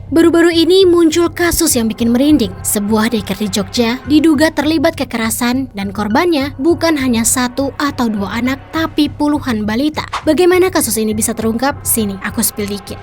Baru-baru ini muncul kasus yang bikin merinding. Sebuah daycare di Jogja diduga terlibat kekerasan dan korbannya bukan hanya 1 atau 2 anak tapi puluhan balita. Bagaimana kasus ini bisa terungkap? Sini aku spill dikit.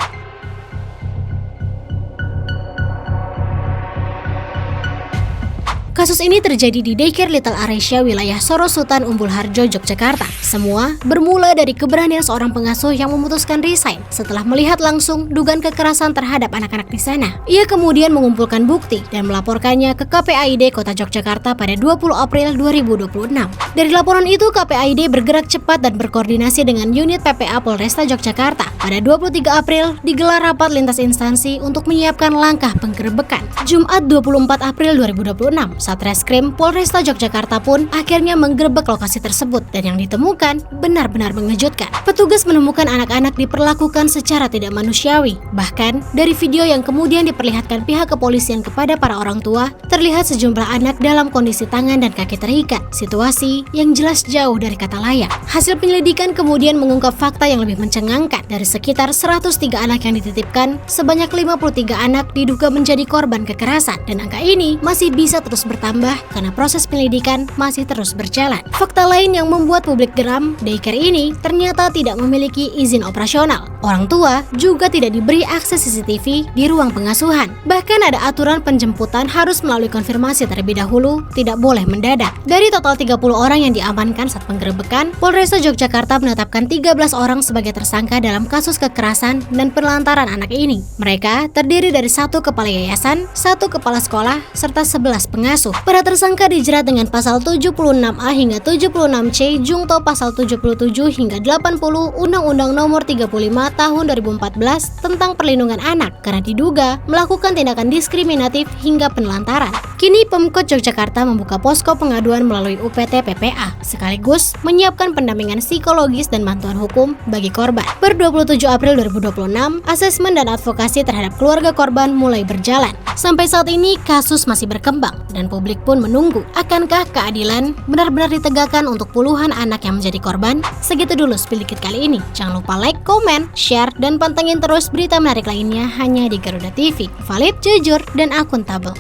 Kasus ini terjadi di daycare Little Aresya wilayah Sorosutan Umbul Harjo, Yogyakarta. Semua bermula dari keberanian seorang pengasuh yang memutuskan resign setelah melihat langsung dugaan kekerasan terhadap anak-anak di sana. Ia kemudian mengumpulkan bukti dan melaporkannya ke KPAID Kota Yogyakarta pada 20 April 2026. Dari laporan itu, KPAID bergerak cepat dan berkoordinasi dengan unit PPA Polresta Yogyakarta. Pada 23 April digelar rapat lintas instansi untuk menyiapkan langkah penggerebekan. Jumat 24 April 2026, Satreskrim Polresta Yogyakarta pun akhirnya menggerebek lokasi tersebut dan yang ditemukan benar-benar mengejutkan. Petugas menemukan anak-anak diperlakukan secara tidak manusiawi. Bahkan dari video yang kemudian diperlihatkan pihak kepolisian kepada para orang tua, terlihat sejumlah anak dalam kondisi tangan dan kaki terikat. Situasi yang jelas jauh dari kata layak. Hasil penyelidikan kemudian mengungkap fakta yang lebih mencengangkan. Dari sekitar 103 anak yang dititipkan, sebanyak 53 anak diduga menjadi korban kekerasan dan angka ini masih bisa terus bertambah karena proses penyelidikan masih terus berjalan. Fakta lain yang membuat publik geram, daycare ini ternyata tidak memiliki izin operasional. Orang tua juga tidak diberi akses CCTV di ruang pengasuhan. Bahkan ada aturan penjemputan harus melalui konfirmasi terlebih dahulu, tidak boleh mendadak. Dari total 30 orang yang diamankan saat penggerebekan, Polresta Yogyakarta menetapkan 13 orang sebagai tersangka dalam kasus kekerasan dan penelantaran anak ini. Mereka terdiri dari 1 kepala yayasan, 1 kepala sekolah, serta 11 pengasuh. Para tersangka dijerat dengan pasal 76A hingga 76C Jungto pasal 77 hingga 80 Undang-Undang Nomor 35 Tahun 2014 tentang Perlindungan Anak karena diduga melakukan tindakan diskriminatif hingga penelantaran. Kini Pemkot Yogyakarta membuka posko pengaduan melalui UPT PPA sekaligus menyiapkan pendampingan psikologis dan bantuan hukum bagi korban. Per 27 April 2026, asesmen dan advokasi terhadap keluarga korban mulai berjalan. Sampai saat ini kasus masih berkembang dan publik pun menunggu akankah keadilan benar-benar ditegakkan untuk puluhan anak yang menjadi korban. Segitu dulu spill dikit kali ini. Jangan lupa like, komen, share, dan pantengin terus berita menarik lainnya hanya di Garuda TV. Valid, jujur, dan akuntabel.